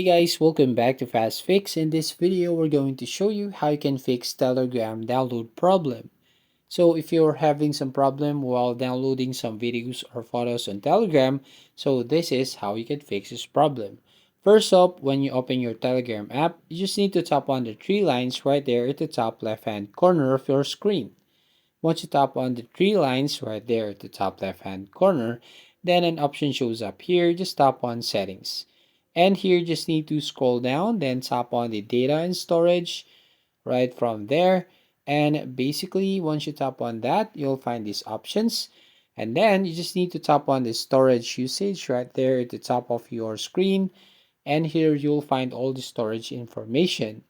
Hey guys, welcome back to Fast Fix. In this video, we're going to show you how you can fix Telegram download problem. So if you're having some problem while downloading some videos or photos on Telegram, so this is how you can fix this problem. First up, when you open your Telegram app, you just need to tap on the three lines right there at the top left hand corner of your screen. Once you tap on the three lines right there at the top left hand corner, then an option shows up here. Just tap on settings. And here you just need to scroll down, then tap on the data and storage right from there. And basically, once you tap on that, you'll find these options. And then you just need to tap on the storage usage right there at the top of your screen. And here you'll find all the storage information.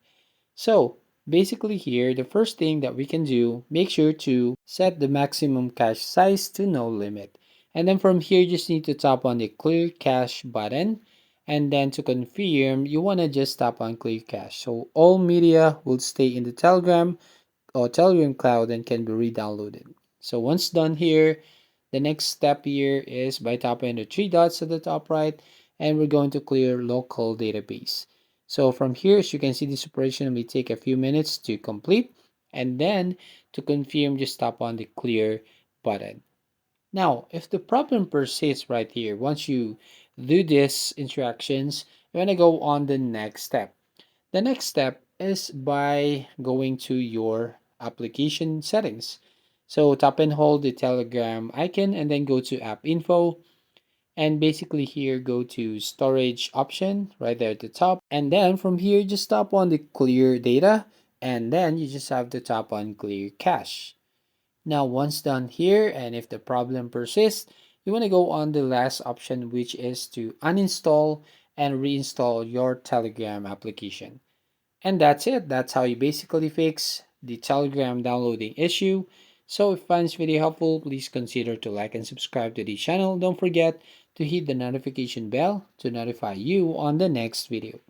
So basically here, the first thing that we can do, make sure to set the maximum cache size to no limit. And then from here, you just need to tap on the clear cache button. And then to confirm, you want to just tap on clear cache. So all media will stay in the Telegram or Telegram cloud and can be re-downloaded. So once done here, the next step here is by tapping the three dots at the top right, and we're going to clear local database. So from here, as you can see, this operation may take a few minutes to complete. And then to confirm, just tap on the clear button. Now, if the problem persists right here, once you do these instructions, you're going to go on the next step. The next step is by going to your application settings. So tap and hold the Telegram icon and then go to app info, and basically here go to storage option right there at the top, and then from here just tap on the clear data, and then you just have to tap on clear cache. Now once done here, and if the problem persists, you want to go on the last option, which is to uninstall and reinstall your Telegram application. And that's it. That's how you basically fix the Telegram downloading issue. So if you find this video helpful, please consider to like and subscribe to the channel. Don't forget to hit the notification bell to notify you on the next video.